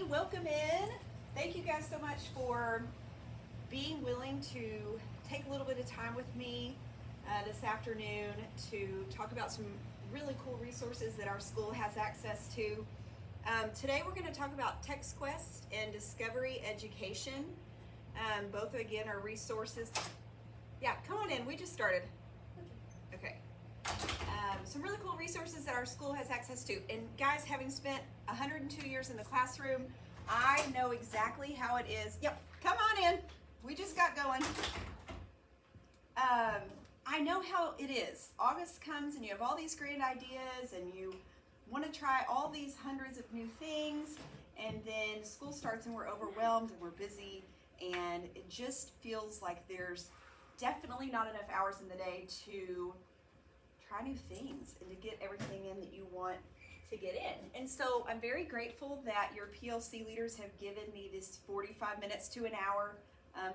welcome in. Thank you guys so much for being willing to take a little bit of time with me this afternoon to talk about some really cool resources that our school has access to. Today we're going to talk about TextQuest and Discovery Education. Both again are resources. Yeah, come on in. We just started. Okay. Some really cool resources that our school has access to. And guys, having spent 102 years in the classroom, I know exactly how it is. Yep, come on in. We just got going. I know how it is. August comes and you have all these great ideas and you want to try all these hundreds of new things, and then school starts and we're overwhelmed and we're busy, and it just feels like there's definitely not enough hours in the day to try new things and to get everything in that you want to get in. And so I'm very grateful that your PLC leaders have given me this 45 minutes to an hour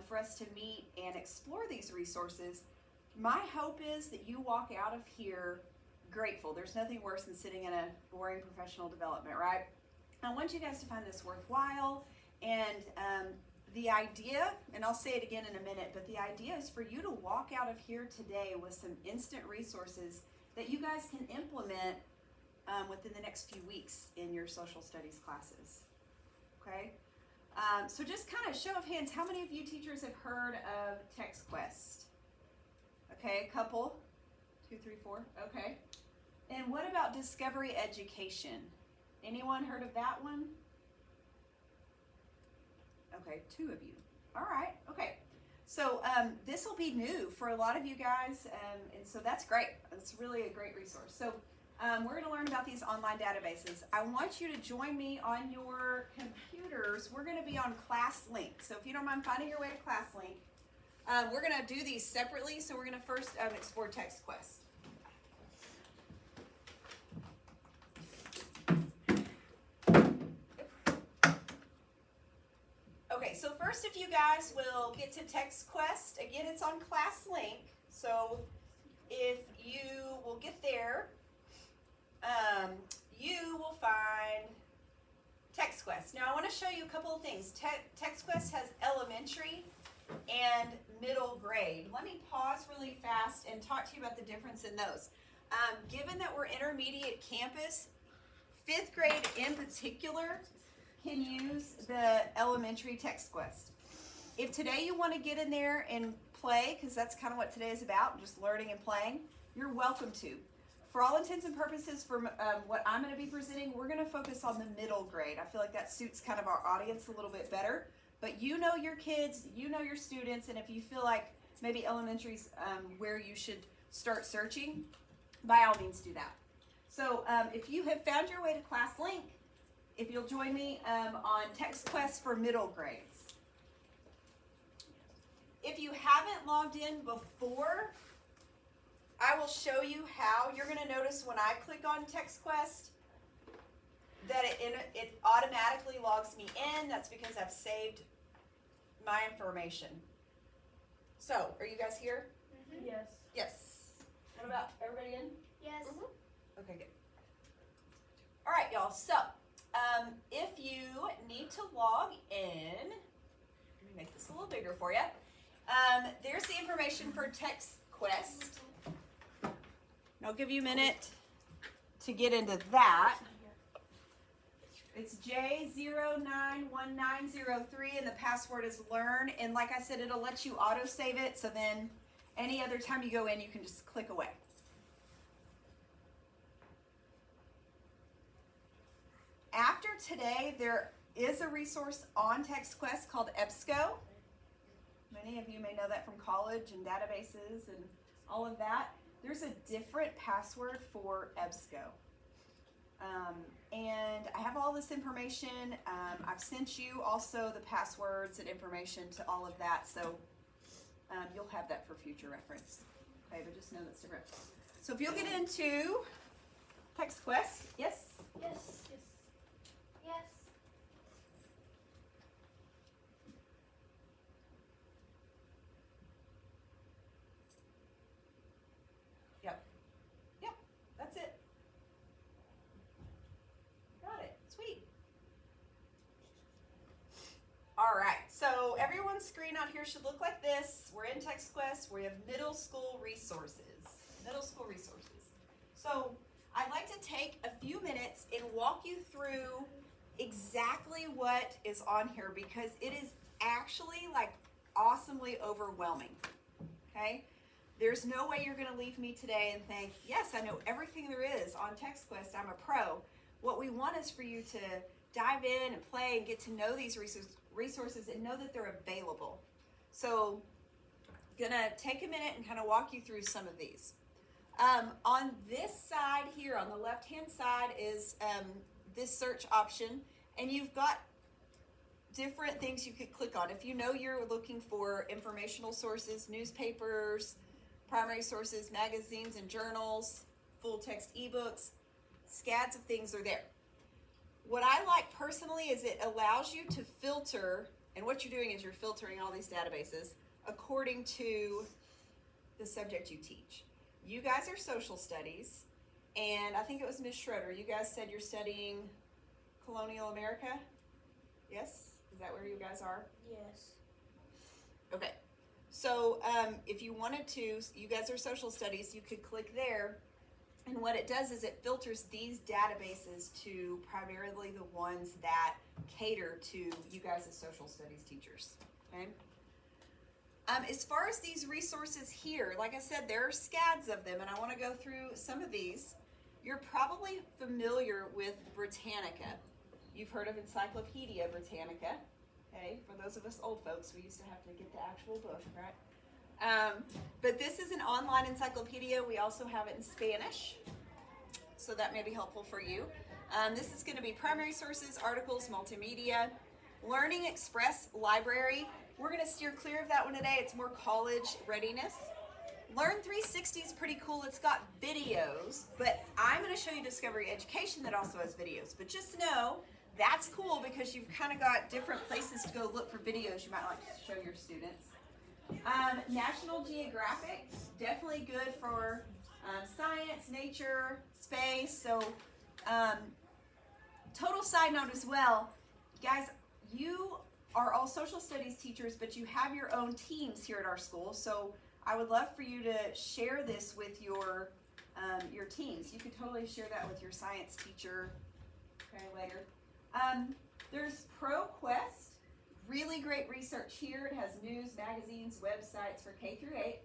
for us to meet and explore these resources. My hope is that you walk out of here grateful. There's nothing worse than sitting in a boring professional development, right? I want you guys to find this worthwhile, and the idea, and I'll say it again in a minute, but the idea is for you to walk out of here today with some instant resources that you guys can implement within the next few weeks in your social studies classes, okay? So just kind of show of hands, how many of you teachers have heard of TextQuest? Okay, a couple, 2, 3, 4, okay. And what about Discovery Education? Anyone heard of that one? Okay, 2 of you. All right, okay. So this will be new for a lot of you guys, and so that's great. It's really a great resource. So we're going to learn about these online databases. I want you to join me on your computers. We're going to be on ClassLink. So if you don't mind finding your way to ClassLink, we're going to do these separately. So we're going to first explore TextQuest. Okay, so first, if you guys will get to TextQuest, again, it's on ClassLink. So if you will get there, you will find TextQuest. Now, I want to show you a couple of things. TextQuest has elementary and middle grade. Let me pause really fast and talk to you about the difference in those. Given that we're intermediate campus, 5th grade in particular can use the elementary TextQuest. If today you want to get in there and play, because that's kind of what today is about, just learning and playing, you're welcome to. For all intents and purposes, for what I'm going to be presenting, we're going to focus on the middle grade. I feel like that suits kind of our audience a little bit better. But you know your kids, you know your students, and if you feel like maybe elementary's where you should start searching, by all means do that. So if you have found your way to ClassLink, if you'll join me on TextQuest for middle grades. If you haven't logged in before, I will show you how. You're going to notice when I click on TextQuest that it automatically logs me in. That's because I've saved my information. So, are you guys here? Mm-hmm. Yes. Yes. What about everybody in? Yes. Mm-hmm. Okay, good. All right, y'all. So, if you need to log in, let me make this a little bigger for you. There's the information for TextQuest. I'll give you a minute to get into that. It's J091903 and the password is learn. And like I said, it'll let you auto save it. So then any other time you go in, you can just click away. After today, there is a resource on TextQuest called EBSCO. Many of you may know that from college and databases and all of that. There's a different password for EBSCO. And I have all this information. I've sent you also the passwords and information to all of that. So you'll have that for future reference. Okay, but just know that's different. So if you'll get into TextQuest, yes? Yes. Yes. Yes. Yep. Yep, that's it. Got it. Sweet. screen out here should look like this. We're in TextQuest. We have middle school resources. Middle school resources. So I'd like to take a few minutes and walk you through exactly what is on here because it is actually like awesomely overwhelming. Okay? There's no way you're going to leave me today and think, yes, I know everything there is on TextQuest. I'm a pro. What we want is for you to dive in and play and get to know these resources and know that they're available. So I'm going to take a minute and kind of walk you through some of these. On this side here, on the left-hand side, is this search option, and you've got different things you could click on. If you know you're looking for informational sources, newspapers, primary sources, magazines and journals, full text ebooks, scads of things are there. What I like personally is it allows you to filter, and what you're doing is you're filtering all these databases according to the subject you teach. You guys are social studies, and I think it was Ms. Schroeder. You guys said you're studying colonial America? Yes? Is that where you guys are? Yes. Okay. So if you wanted to, you guys are social studies, you could click there, and what it does is it filters these databases to primarily the ones that cater to you guys as social studies teachers. Okay? As far as these resources here, like I said, there are scads of them, and I want to go through some of these. You're probably familiar with Britannica. You've heard of Encyclopedia Britannica. Okay, for those of us old folks, we used to have to get the actual book, right? But this is an online encyclopedia. We also have it in Spanish, so that may be helpful for you. This is going to be primary sources, articles, multimedia. Learning Express Library. We're going to steer clear of that one today. It's more college readiness. Learn 360 is pretty cool. It's got videos, but I'm going to show you Discovery Education that also has videos. But just know that's cool because you've kind of got different places to go look for videos you might like to show your students. National Geographic, definitely good for science, nature, space. So total side note as well, guys, you are all social studies teachers, but you have your own teams here at our school. So I would love for you to share this with your teams. You could totally share that with your science teacher later. There's ProQuest, really great research here. It has news, magazines, websites for K through 8.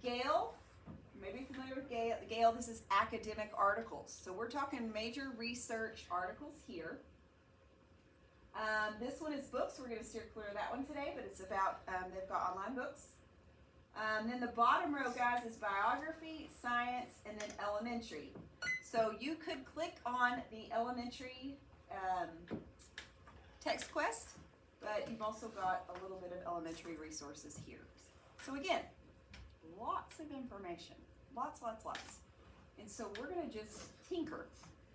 Gale, you may be familiar with Gale. This is academic articles. So we're talking major research articles here. This one is books. We're going to steer clear of that one today, but it's about, they've got online books. Then the bottom row, guys, is biography, science, and then elementary. So you could click on the elementary TextQuest, but you've also got a little bit of elementary resources here. So again, lots of information, lots. And so we're going to just tinker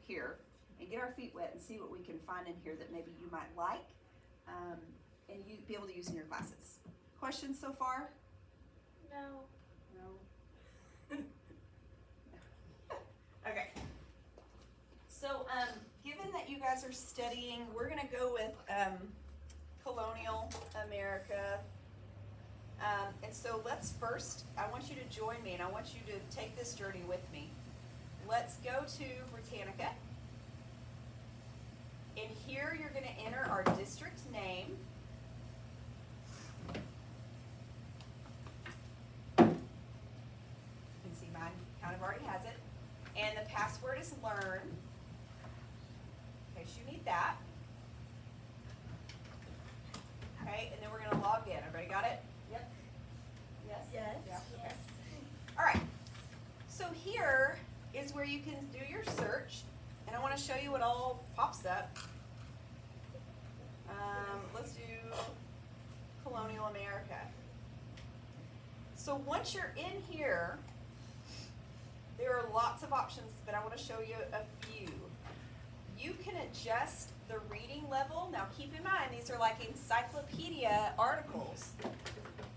here and get our feet wet and see what we can find in here that maybe you might like and you be able to use in your classes. Questions so far? No. No? Okay. So given that you guys are studying, we're going to go with colonial America. And so let's first, I want you to join me and I want you to take this journey with me. Let's go to Britannica. And here you're going to enter our district name. You can see mine kind of already has it. And the password is learn, in case you need that. Okay, and then we're going to log in. Everybody got it? Yep. Yes? Yes. Yeah. Yes. All right. So here is where you can do your search. And I want to show you what all pops up. Let's do colonial America. So once you're in here, there are lots of options, but I want to show you a few. You can adjust the reading level. Now keep in mind, these are like encyclopedia articles.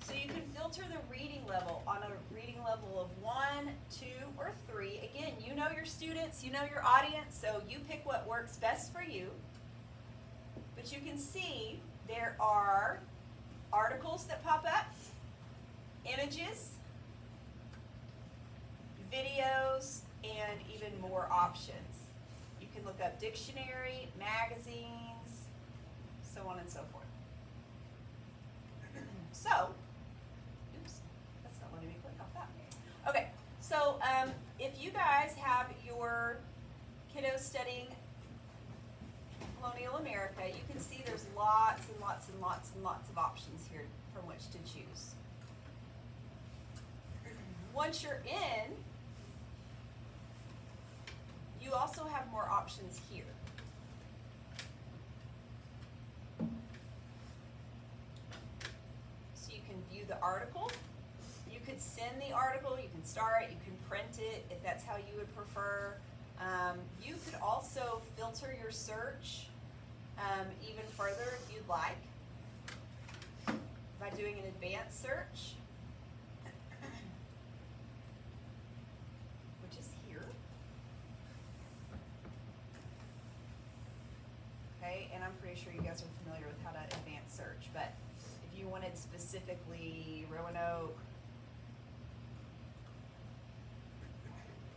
So you can filter the reading level on a reading level of 1, 2, or 3. Again, you know your students, you know your audience, so you pick what works best for you. But you can see there are articles that pop up, images, videos, and even more options. You can look up dictionary, magazines, so on and so forth. So, oops, that's not letting me click off that. Okay, so if you guys have your kiddos studying colonial America, you can see there's lots and lots and lots and lots of options here from which to choose. Once you're in, you also have more options here. So you can view the article. You could send the article, you can star it, you can print it if that's how you would prefer. You could also filter your search even further if you'd like by doing an advanced search, which is here. Okay, and I'm pretty sure you guys are familiar with how to advanced search, but if you wanted specifically Roanoke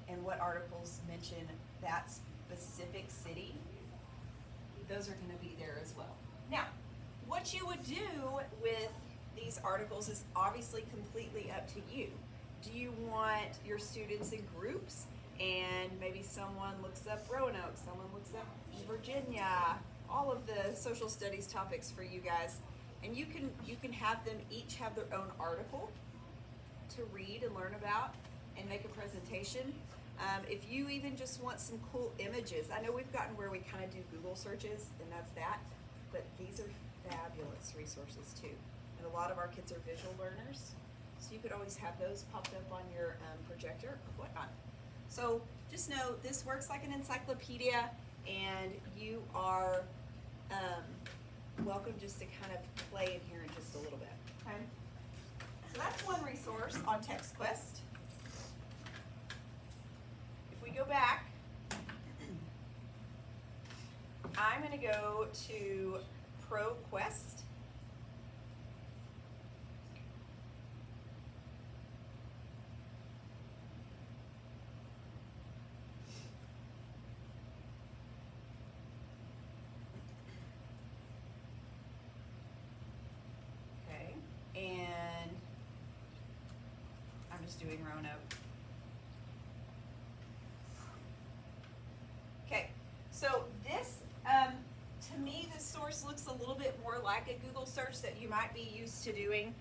and what articles mention that specific city, those are going to be there as well. Now, what you would do with these articles is obviously completely up to you. Do you want your students in groups, and maybe someone looks up Roanoke, someone looks up Virginia, all of the social studies topics for you guys, and you can have them each have their own article to read and learn about and make a presentation. If you even just want some cool images, I know we've gotten where we kind of do Google searches and that's that, but these are fabulous resources too. And a lot of our kids are visual learners, so you could always have those popped up on your projector or whatnot. So just know this works like an encyclopedia, and you are welcome just to kind of play in here in just a little bit. Okay? So that's one resource on TextQuest. If we go back, I'm going to go to ProQuest. Okay, and I'm just doing Roanoke. Okay, so this, to me, this source looks a little bit more like a Google search that you might be used to doing.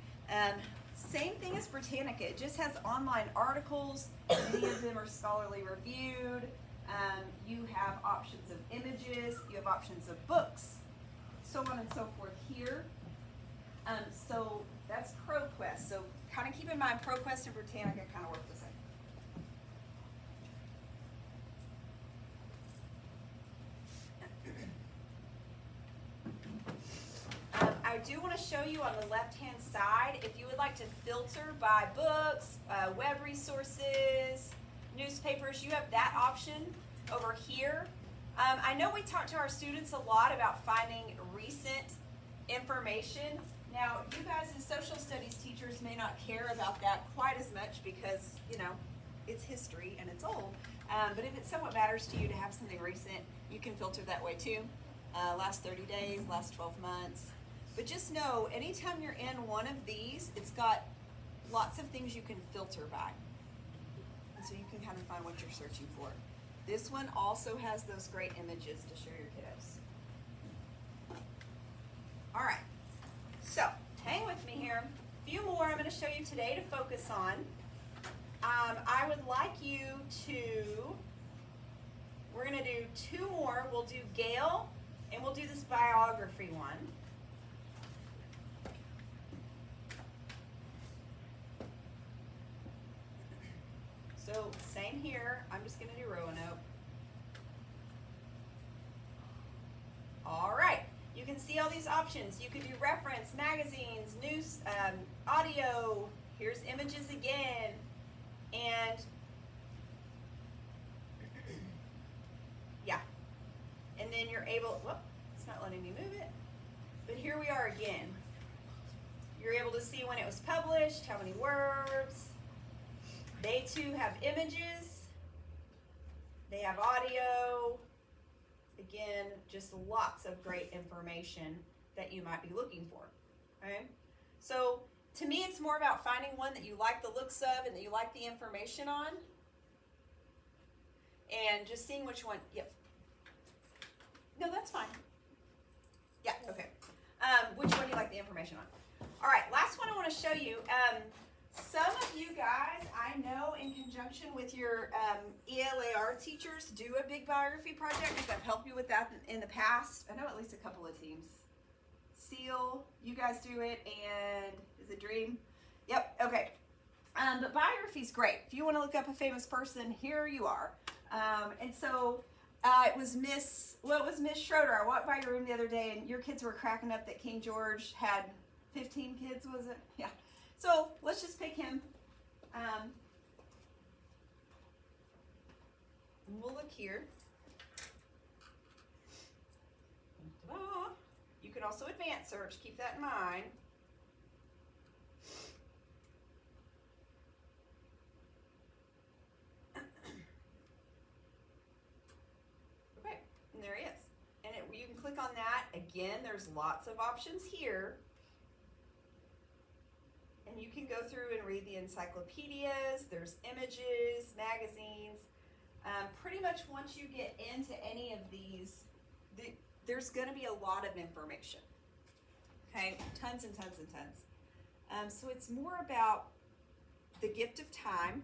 Same thing as Britannica, it just has online articles, many of them are scholarly reviewed. You have options of images, you have options of books, so on and so forth here. So that's ProQuest, so kind of keep in mind ProQuest and Britannica kind of work the same. I do want to show you on the left-hand side, if you would like to filter by books, web resources, newspapers, you have that option over here. I know we talk to our students a lot about finding recent information. Now, you guys as social studies teachers may not care about that quite as much because, you know, it's history and it's old. But if it somewhat matters to you to have something recent, you can filter that way too. Last 30 days, last 12 months. But just know, anytime you're in one of these, it's got lots of things you can filter by. And so you can kind of find what you're searching for. This one also has those great images to show your kiddos. All right, so hang with me here. A few more I'm going to show you today to focus on. I would like you to, we're going to do two more. We'll do Gale, and we'll do this biography one. So same here, I'm just going to do Roanoke. All right, you can see all these options. You can do reference, magazines, news, audio, here's images again, and yeah. And then you're able, whoop, it's not letting me move it, but here we are again. You're able to see when it was published, how many words. They too have images. They have audio. Again, just lots of great information that you might be looking for. Okay? So to me, it's more about finding one that you like the looks of and that you like the information on. And just seeing which one. Yep. No, that's fine. Yeah, okay. Which one you like the information on. All right, last one I want to show you. Some of you guys, I know in conjunction with your ELAR teachers, do a big biography project because I've helped you with that in the past. I know at least a couple of teams. SEAL, you guys do it, and is it Dream? Yep, okay. But biography's great. If you want to look up a famous person, here you are. And so it was Miss Schroeder. I walked by your room the other day, and your kids were cracking up that King George had 15 kids, was it? Yeah. So let's just pick him. We'll look here. Ta-da. You can also advanced search. Keep that in mind. Okay, and there he is. And you can click on that. Again, there's lots of options here. And you can go through and read the encyclopedias. There's images, magazines. Pretty much once you get into any of these, there's going to be a lot of information. Okay, tons and tons and tons. So it's more about the gift of time,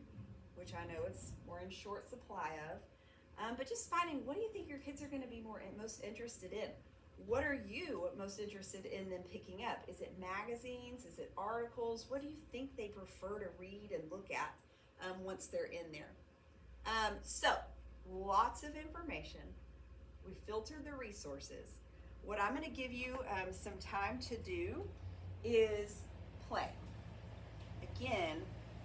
which I know it's more in short supply of, but just finding what do you think your kids are going to be most interested in? What are you most interested in them picking up? Is it magazines? Is it articles? What do you think they prefer to read and look at once they're in there? So, lots of information. We filtered the resources. What I'm going to give you some time to do is play. Again,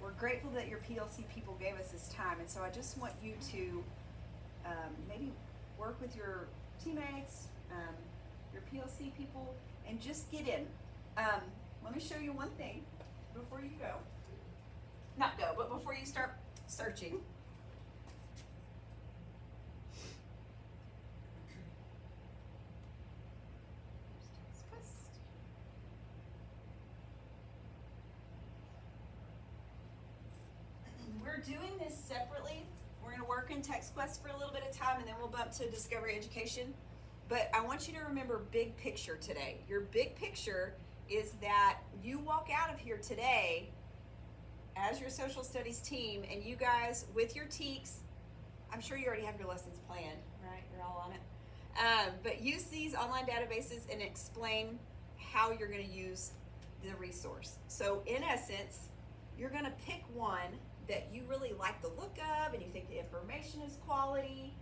we're grateful that your PLC people gave us this time, and so I just want you to maybe work with your teammates, your PLC people, and just get in. Let me show you one thing before you go. Not go, but before you start searching. We're doing this separately. We're going to work in TextQuest for a little bit of time, and then we'll bump to Discovery Education. But I want you to remember big picture today. Your big picture is that you walk out of here today as your social studies team, and you guys with your TEKS, I'm sure you already have your lessons planned, right? You're all on it. But use these online databases and explain how you're going to use the resource. So in essence, you're going to pick one that you really like the look of and you think the information is quality.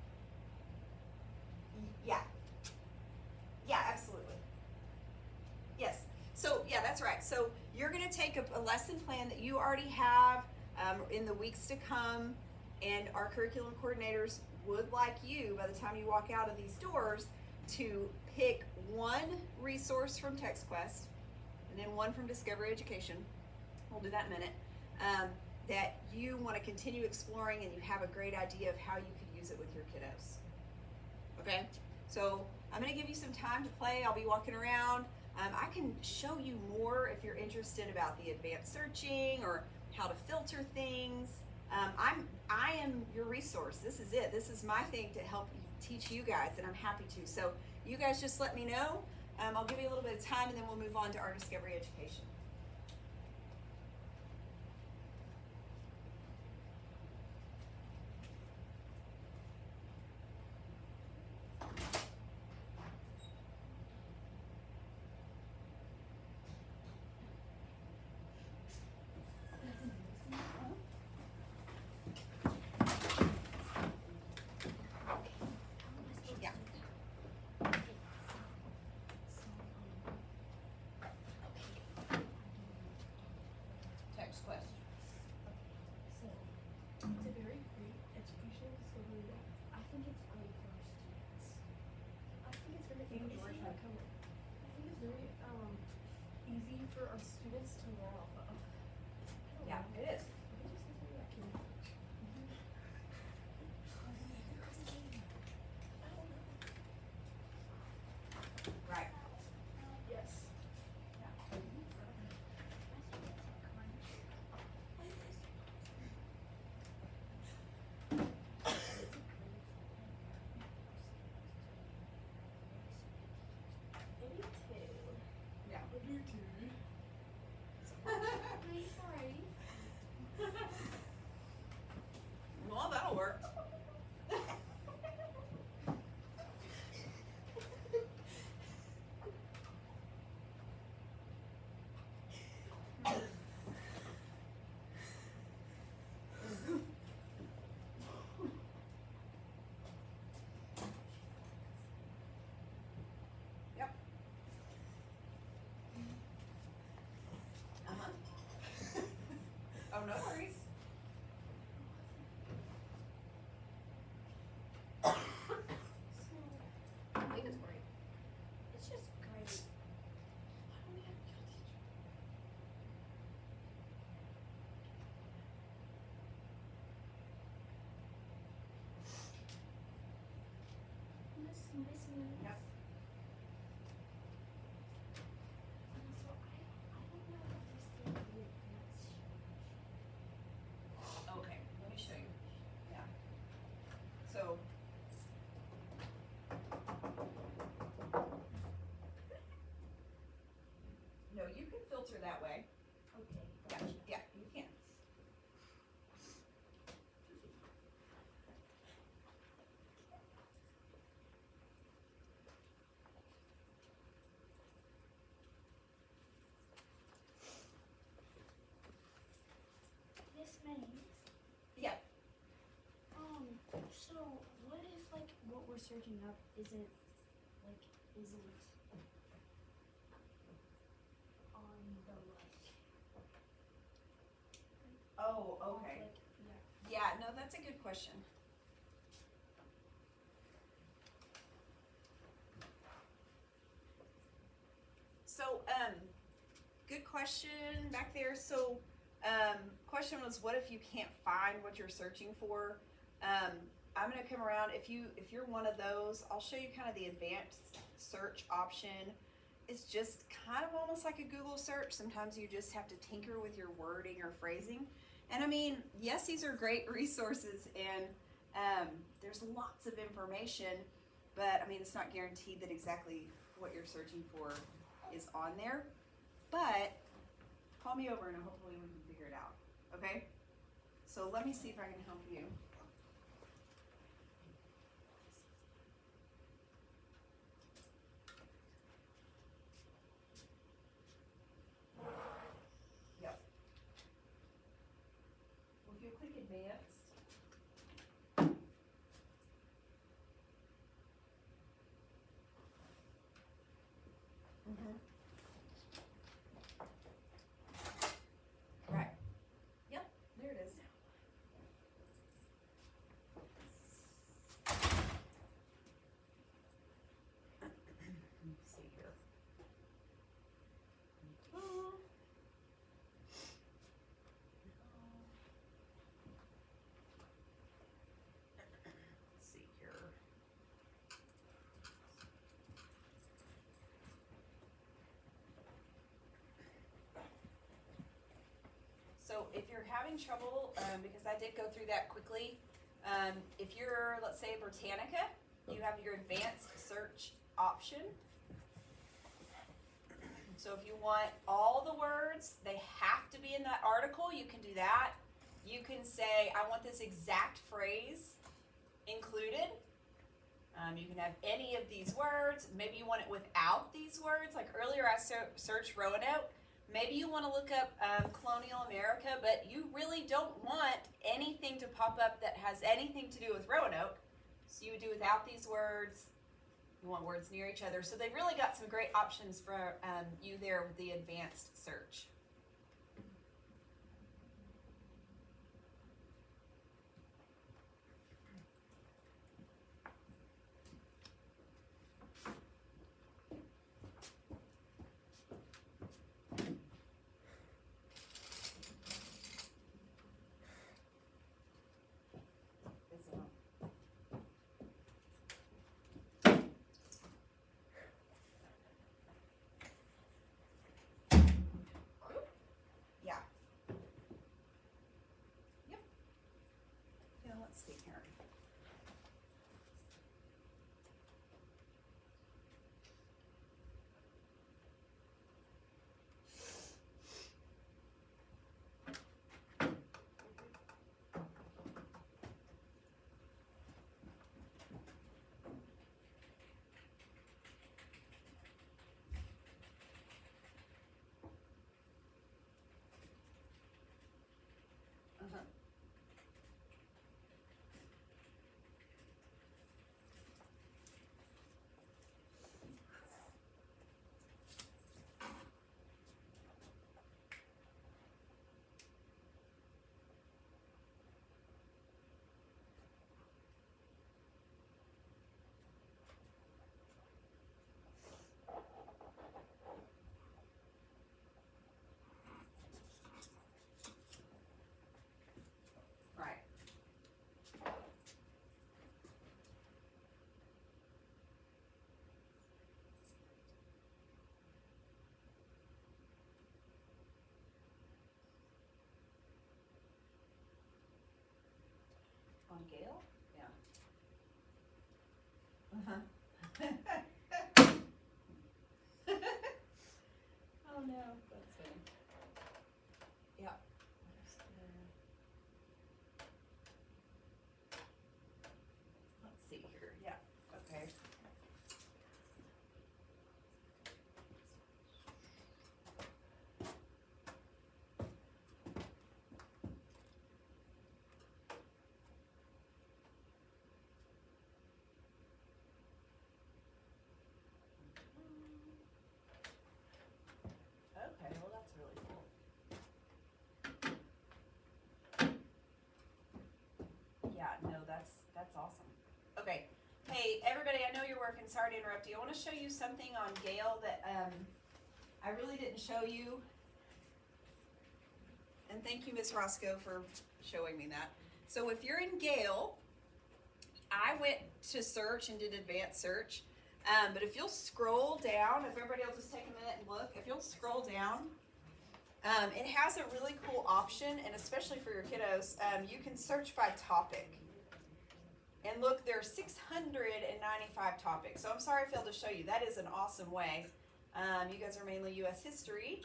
Yeah. Yeah, absolutely. Yes. So, yeah, that's right. So you're going to take a lesson plan that you already have in the weeks to come, and our curriculum coordinators would like you, by the time you walk out of these doors, to pick one resource from TextQuest and then one from Discovery Education. We'll do that in a minute. That you want to continue exploring and you have a great idea of how you could use it with your kiddos. Okay? So I'm going to give you some time to play. I'll be walking around. I can show you more if you're interested about the advanced searching or how to filter things. I am your resource. This is it. This is my thing to help teach you guys, and I'm happy to. So you guys just let me know. I'll give you a little bit of time, and then we'll move on to our Discovery Education. this means. Yep. So I don't know if this thing will be advanced. Okay, let me show you. Yeah. So. No, you can filter that way. Okay. Yeah, Gotcha. yeah, you can. This means. Yeah. So what if like what we're searching up isn't on the like. Oh, okay. Like, yeah. Yeah, no, that's a good question. So, good question back there. So, question was, what if you can't find what you're searching for? I'm gonna come around. If you're one of those, I'll show you kind of the advanced search option. It's just kind of almost like a Google search. Sometimes you just have to tinker with your wording or phrasing. And I mean, yes, these are great resources, and there's lots of information, but I mean, it's not guaranteed that exactly what you're searching for is on there. But call me over and hopefully we can figure it out. Okay? So let me see if I can help you. Yep. Well, if you click advanced. Right. Yep, there it is. Let me see here. Let's see here. So if you're having trouble, because I did go through that quickly, if you're, let's say, Britannica, you have your advanced search option. So if you want all the words, they have to be in that article, you can do that. You can say, I want this exact phrase included. You can have any of these words. Maybe you want it without these words. Like earlier I searched Roanoke. Maybe you want to look up colonial America, but you really don't want anything to pop up that has anything to do with Roanoke. So you would do without these words. You want words near each other. So they've really got some great options for you there with the advanced search. Yeah. Yep. Yeah, let's see here. On Gale? Yeah. Uh-huh. Oh no, that's funny. Yeah. Let's see here. Yeah. Okay. Okay, well that's really cool. Yeah, no, that's awesome. Okay, hey everybody, I know you're working. Sorry to interrupt you. I want to show you something on Gale that I really didn't show you. And thank you, Ms. Roscoe, for showing me that. So if you're in Gale, I went to search and did advanced search. But if you'll scroll down, if everybody will just take a minute and look, if you'll scroll down, it has a really cool option, and especially for your kiddos, you can search by topic. And look, there are 695 topics. So I'm sorry I failed to show you. That is an awesome way. You guys are mainly U.S. history.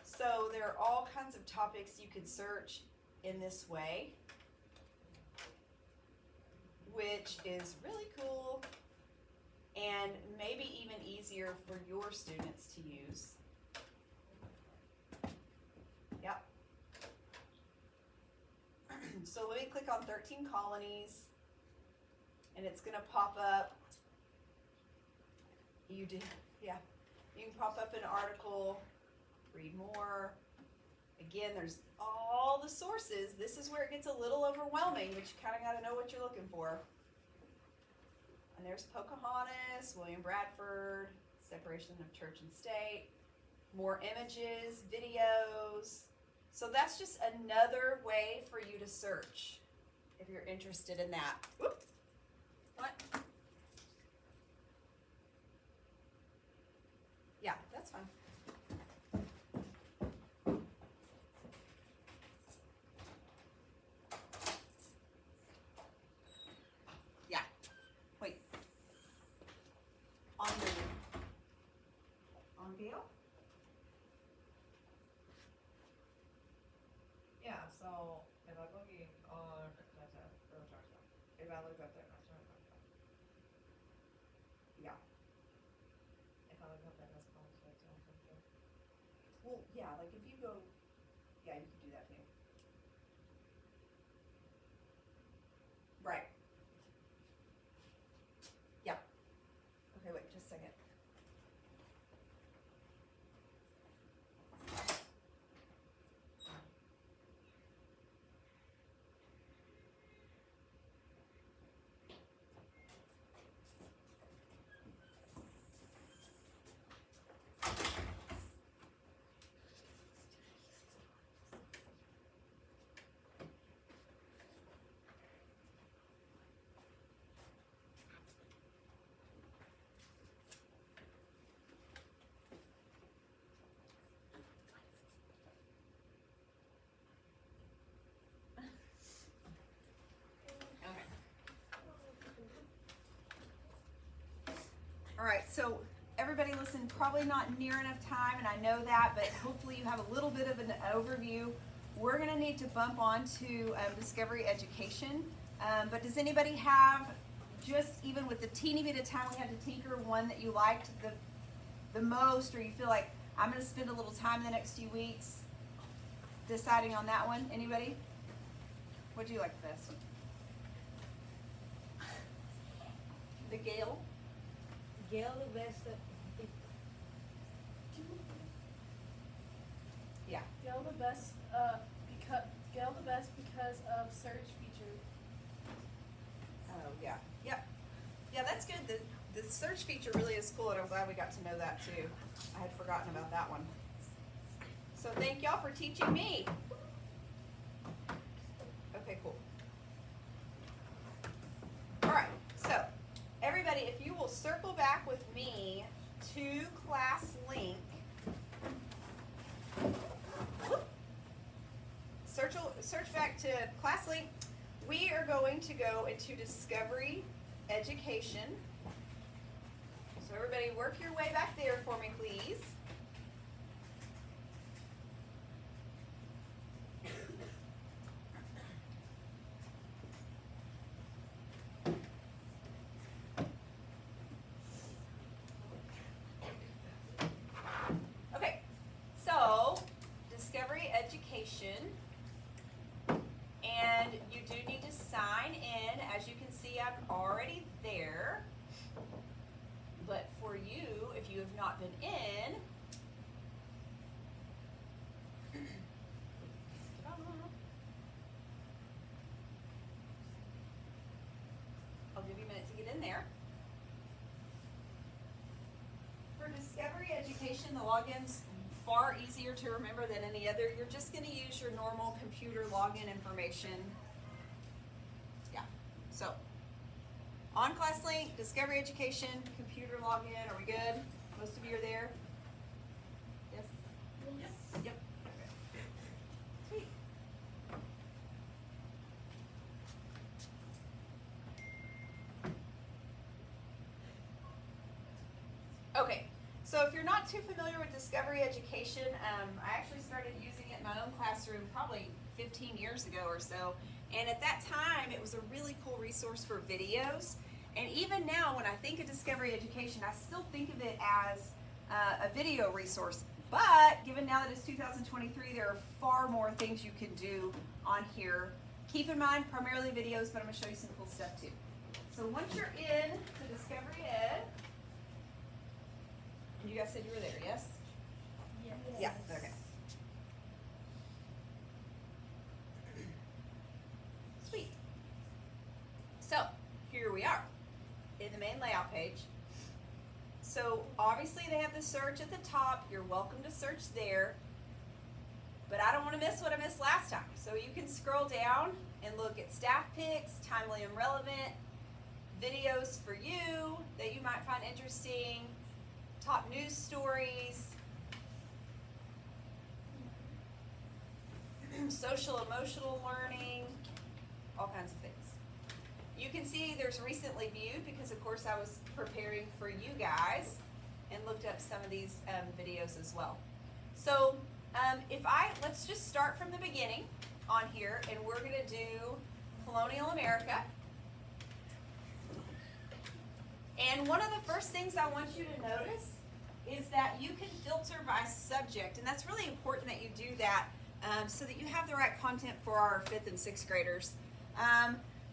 So there are all kinds of topics you could search in this way, which is really cool and maybe even easier for your students to use. Yep. So let me click on 13 colonies, and it's going to pop up. You can pop up an article, read more. Again, there's all the sources. This is where it gets a little overwhelming, but you kind of got to know what you're looking for. And there's Pocahontas, William Bradford, separation of church and state, more images, videos. So that's just another way for you to search if you're interested in that. Whoop. What? Yeah, that's fine. Yeah. Wait. On Gale? Yeah, so if I'm looking on if I look up there, Yeah. if I look up there, that's conversation. Well, yeah, like if you go, yeah, you could do that too. Right. Yep. Okay, wait, just a second. All right, so everybody listen, probably not near enough time, and I know that, but hopefully you have a little bit of an overview. We're gonna need to bump on to Discovery Education, but does anybody have, just even with the teeny bit of time we had to tinker, one that you liked the most, or you feel like I'm gonna spend a little time in the next few weeks deciding on that one? Anybody? What do you like the best? The Gale? Gale the best. Yeah. Gale the best because of search feature. Oh, yeah. Yep. Yeah, that's good. The search feature really is cool, and I'm glad we got to know that too. I had forgotten about that one. So thank y'all for teaching me. Okay, cool. All right, so everybody, if you will circle back with me to ClassLink. Search back to ClassLink. we are going to go into Discovery Education. So everybody work your way back there for me, please. Okay, so Discovery Education, and you do need to sign in. As you can see, I'm already there. But for you, if you have not been in, I'll give you a minute to get in there. For Discovery Education, the login's far easier to remember than any other. You're just going to use your normal computer login information. Yeah, so on ClassLink, Discovery Education, computer login, are we good? Most of you are there? Yes? Yes. Yep. Sweet. Okay, so if you're not too familiar with Discovery Education, I actually started using it in my own classroom probably 15 years ago or so. And at that time, it was a really cool resource for videos. And even now, when I think of Discovery Education, I still think of it as a video resource. But given now that it's 2023, there are far more things you can do on here. Keep in mind, primarily videos, but I'm going to show you some cool stuff too. So once you're in to Discovery Ed, you guys said you were there, yes? Yes. Yeah, okay. Sweet. So, here we are in the main layout page. So, obviously they have the search at the top. You're welcome to search there. But I don't want to miss what I missed last time. So, you can scroll down and look at staff picks, timely and relevant, videos for you that you might find interesting, top news stories, social emotional learning, all kinds of things. You can see there's recently viewed because of course I was preparing for you guys and looked up some of these videos as well. So let's just start from the beginning on here, and we're going to do Colonial America. And one of the first things I want you to notice is that you can filter by subject, and that's really important that you do that so that you have the right content for our 5th and 6th graders.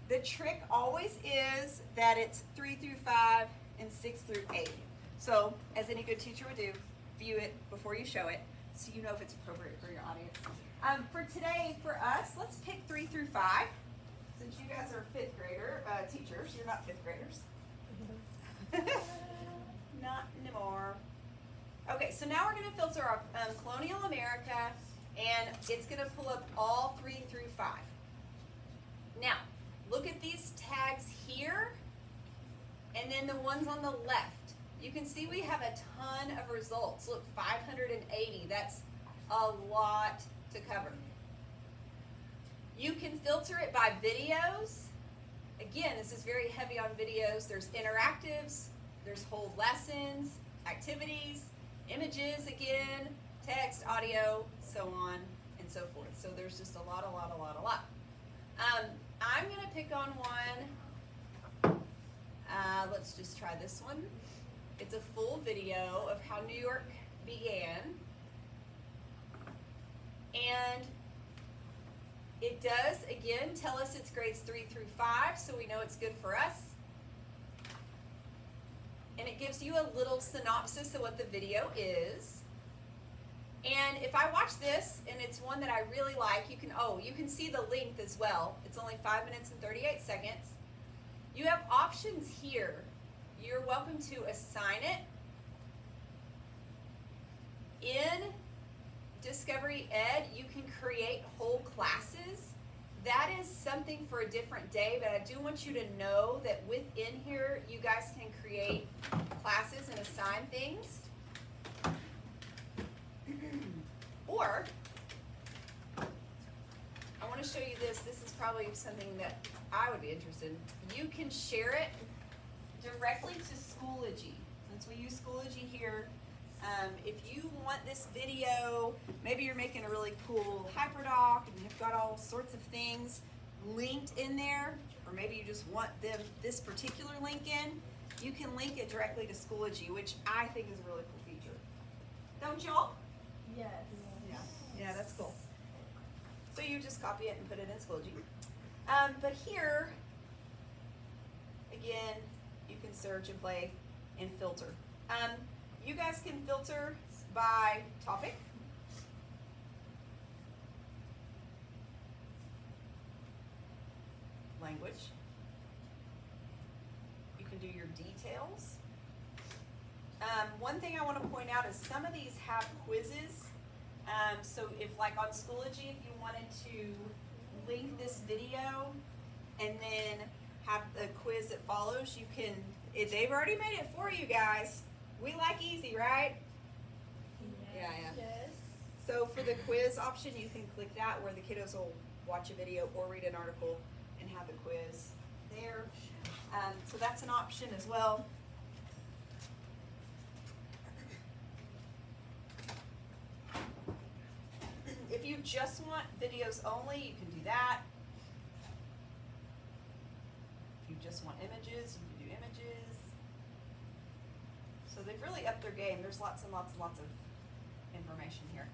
The trick always is that it's 3 through 5 and 6 through 8. So, as any good teacher would do, view it before you show it so you know if it's appropriate for your audience. For today, for us, let's pick 3 through 5. Since you guys are 5th grader teachers, you're not 5th graders. Not anymore. Okay, so now we're going to filter our Colonial America, and it's going to pull up all 3 through 5. Now, look at these tags here, and then the ones on the left. You can see we have a ton of results. Look, 580. That's a lot to cover. You can filter it by videos. Again, this is very heavy on videos. There's interactives, there's whole lessons, activities, images again, text, audio, so on and so forth. So there's just a lot. I'm going to pick on one. Let's just try this one. It's a full video of how New York began. And it does, again, tell us it's grades 3 through 5, so we know it's good for us. And it gives you a little synopsis of what the video is. And if I watch this, and it's one that I really like, you can see the length as well. It's only 5 minutes and 38 seconds. You have options here. You're welcome to assign it. In Discovery Ed, you can create whole classes. That is something for a different day, but I do want you to know that within here, you guys can create classes and assign things. Or, I want to to show you this. This is probably something that I would be interested in. You can share it directly to Schoology. Since we use Schoology here, if you want this video, maybe you're making a really cool hyperdoc and you've got all sorts of things linked in there, or maybe you just want this particular link in, you can link it directly to Schoology, which I think is a really cool feature. Don't y'all? Yes. Yeah, that's cool. So you just copy it and put it in Schoology. But here, again, you can search and play and filter. You guys can filter by topic. Language. You can do your details. One thing I want to point out is some of these have quizzes. So if like on Schoology, if you wanted to link this video and then have the quiz that follows, you can, they've already made it for you guys. We like easy, right? Yeah. Yes. So for the quiz option, you can click that where the kiddos will watch a video or read an article and have the quiz there. So that's an option as well. If you just want videos only, you can do that. If you just want images, you can do images. So they've really upped their game. There's lots and lots and lots of information here.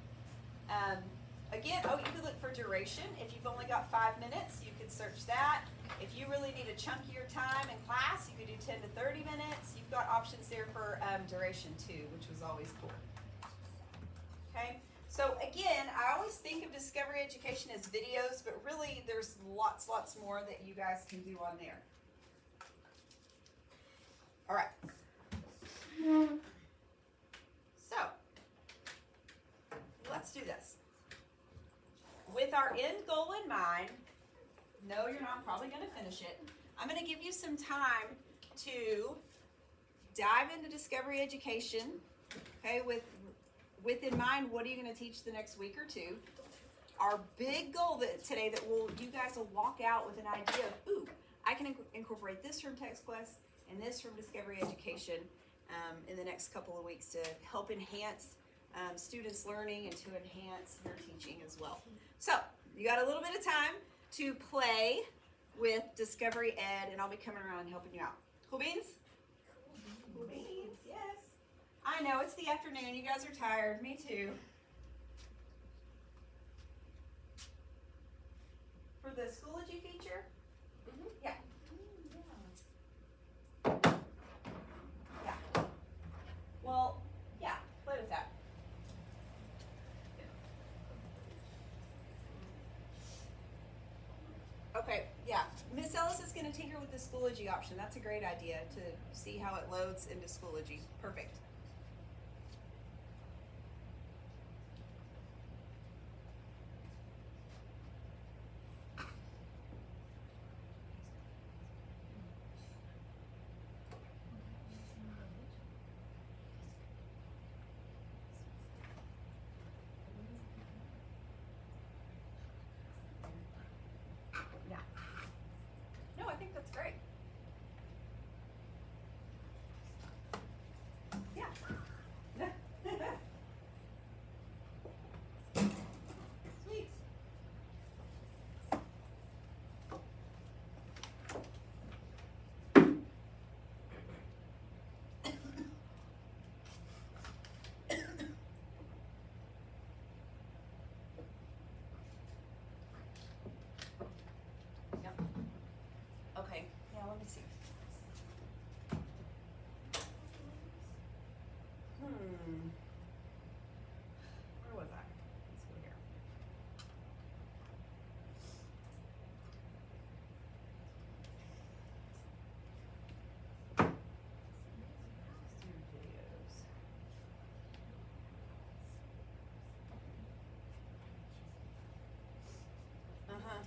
Again, you can look for duration. If you've only got 5 minutes, you could search that. If you really need a chunkier time in class, you could do 10 to 30 minutes. You've got options there for duration too, which was always cool. Okay, so again, I always think of Discovery Education as videos, but really there's lots more that you guys can do on there. All right. So, let's do this. With our end goal in mind, no, you're not probably going to finish it. I'm going to give you some time to dive into Discovery Education, okay, with in mind, what are you going to teach the next week or two? Our big goal today that you guys will walk out with an idea of, ooh, I can incorporate this from TextQuest and this from Discovery Education in the next couple of weeks to help enhance students' learning and to enhance your teaching as well. So, you got a little bit of time to play with Discovery Ed, and I'll be coming around and helping you out. Cool beans? Cool beans, yes. I know, it's the afternoon. You guys are tired. Me too. For the Schoology feature? Yeah. Yeah. Well, yeah, play with that. Okay, yeah. Miss Ellis is going to tinker with the Schoology option. That's a great idea to see how it loads into Schoology. Perfect. No, I think that's great. Yeah. Sweet. Yep. Okay, now let me see. Where was I? Let's go here. Let's do videos. Uh-huh.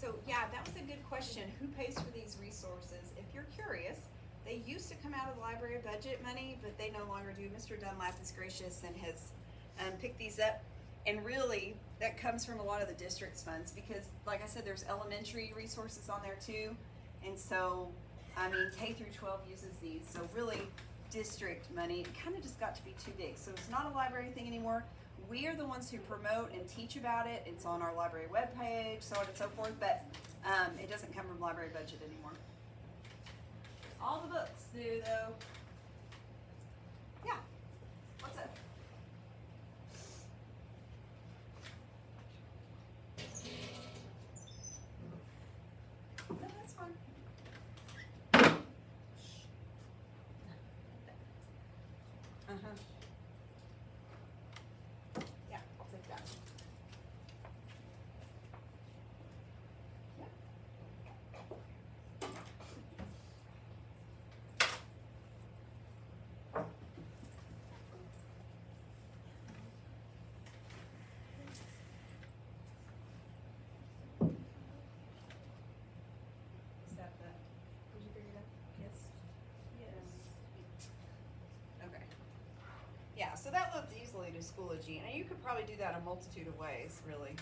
so yeah, that was a good question. Who pays for these resources? If you're curious, they used to come out of the library budget money, but they no longer do. Mr. Dunlap is gracious and has picked these up. And really, that comes from a lot of the district's funds because, like I said, there's elementary resources on there too. And so, I mean, K through 12 uses these. So really, district money, it kind of just got to be too big. So it's not a library thing anymore. We are the ones who promote and teach about it. It's on our library webpage, so on and so forth, but it doesn't come from library budget anymore. All the books do, though. Yeah. What's up? No, that's fine. Uh-huh. Yeah, I'll take that. Is that the, did you figure it out? Yes? Okay. Yeah, so that loads easily to Schoology, and you could probably do that a multitude of ways, really.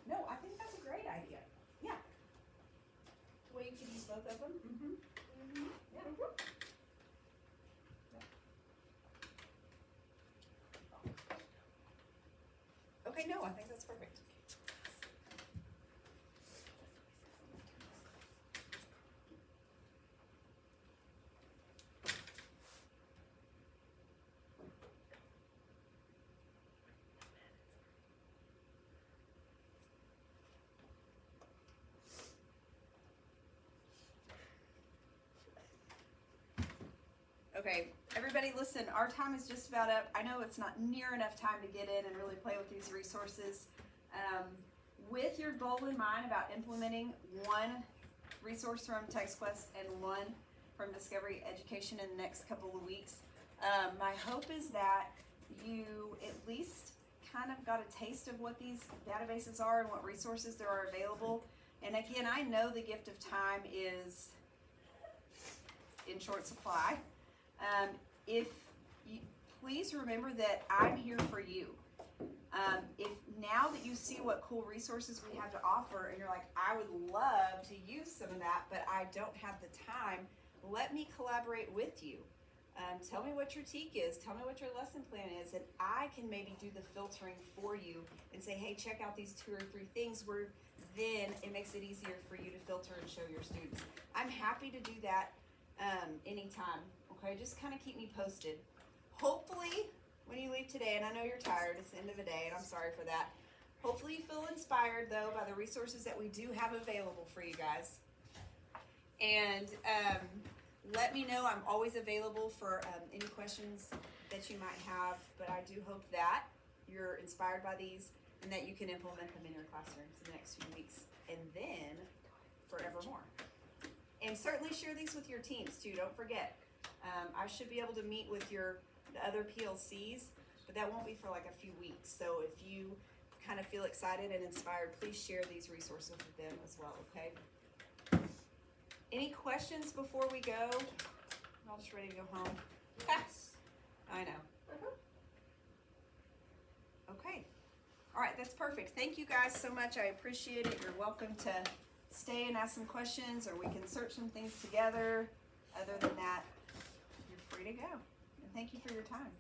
No, I think that's a great idea. Yeah. Well, you could use both of them. Mm-hmm. Yeah. Okay, no, I think that's perfect. Okay, everybody listen, our time is just about up. I know it's not near enough time to get in and really play with these resources. With your goal in mind about implementing one resource from TextQuest and one from Discovery Education in the next couple of weeks, my hope is that you at least kind of got a taste of what these databases are and what resources there are available. And again, I know the gift of time is in short supply. If you, please remember that I'm here for you. If now that you see what cool resources we have to offer and you're like, I would love to use some of that, but I don't have the time, let me collaborate with you. Tell me what your TEK is, tell me what your lesson plan is, and I can maybe do the filtering for you and say, hey, check out these 2 or 3 things where then it makes it easier for you to filter and show your students. I'm happy to do that anytime. Okay, just kind of keep me posted. Hopefully, when you leave today, and I know you're tired, it's the end of the day, and I'm sorry for that. Hopefully you feel inspired, though, by the resources that we do have available for you guys. And let me know. I'm always available for any questions that you might have, but I do hope that you're inspired by these and that you can implement them in your classrooms in the next few weeks and then forevermore. And certainly share these with your teams, too. Don't forget. I should be able to meet with the other PLCs, but that won't be for like a few weeks. So if you kind of feel excited and inspired, please share these resources with them as well, okay? Any questions before we go? I'm all just ready to go home. Yes. I know. Okay. All right, that's perfect. Thank you guys so much. I appreciate it. You're welcome to stay and ask some questions, or we can search some things together. Other than that, you're free to go. And thank you for your time.